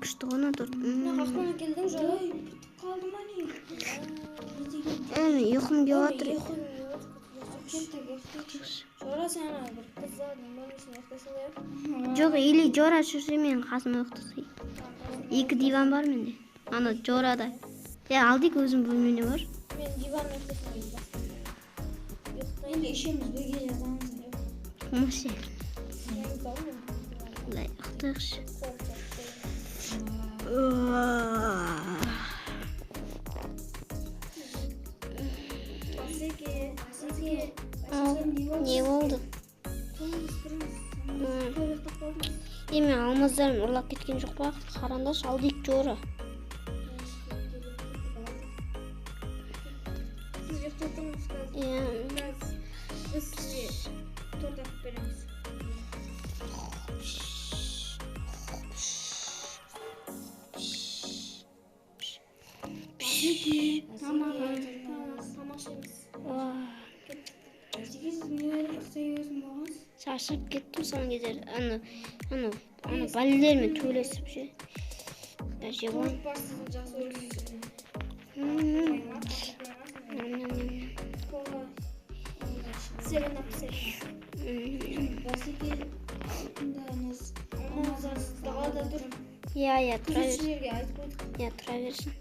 Күшті ғана тұр. Қақпана келдің жола? Қалды ма не? Ұйқым кеп жатыр. Жора сен ана бір қыздардың бөлмесіне ұйықтайсың ба? Жоқ, или Жора жүрсе мен қасыма ұйықтасай. 2 диван бар менде. Ана Жорада. Алдик өзім бөлмене бар. Мен диванға ұйықтайсың ба? Енді ішеміз бірге жатамыз. Қомашы. Ұйықтайықшы. Не болды? Мен алмаздарым ұрлап кеткен жоқ па? Қарандаш, Алдик, Жора. Сіз ұйықтай тұрыңыз қазір. Біз сізге торт алып береміз. Тамақ ішеміз. Сіз не ұйықтай өзің болғаныз? Шаршап кеттім соң кездер. Аны балелермен төйлесіп ше. Торт бар сіздің жақсы өріңіз. Кола. Севен апсет. Басеке тыңдаңыз. Далада тұр. Тұра берсін. Күзетшілерге айтып қойдық. Тұра берсін.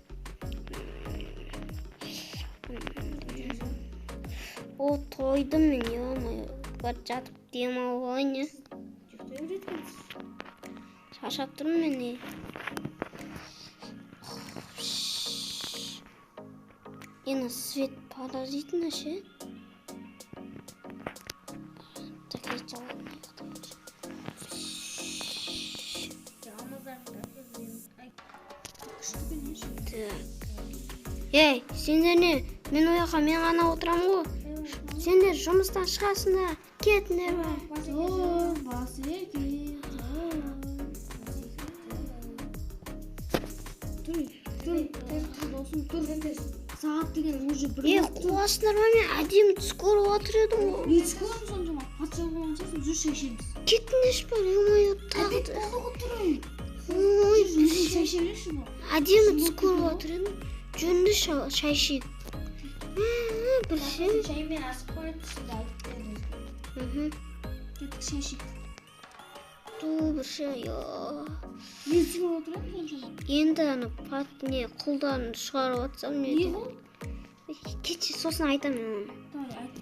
О, тойдым мен, ё-моё. Бар жатып демалып алайын, не? Ұйықтай беретінсіз. Шаршап тұрмын мен, не? Ена свет подождите, ше. Такие жалобные. Ей, сендер не? Мен ояққа мен ғана отырам ғой. Сендер жұмыстан шығасыңдар, кетіңдер ба? Басеке. Тұр. Сағат деген уже бір. Қуасыңдар ма, мен әдемі түс көріп отыр едім ғой. Не түс көрдің соншама? Патша болған шығарсың, жүр шешеміз. Кетіңдерші бар, ё-моё, тағы да. Әдемі түс көріп отыр едім. Жөнді шай ішейік. Бір ше. Шаймен асып қойып, сізді айтып беріңіз. Кеттік шай ішейік. Бір ше, ё. Не түсіп отырады соншама? Енді ана не құлдарын шығарып атсам не? Не бұл? Кетші, сосын айтам мен оны. Давай, айт.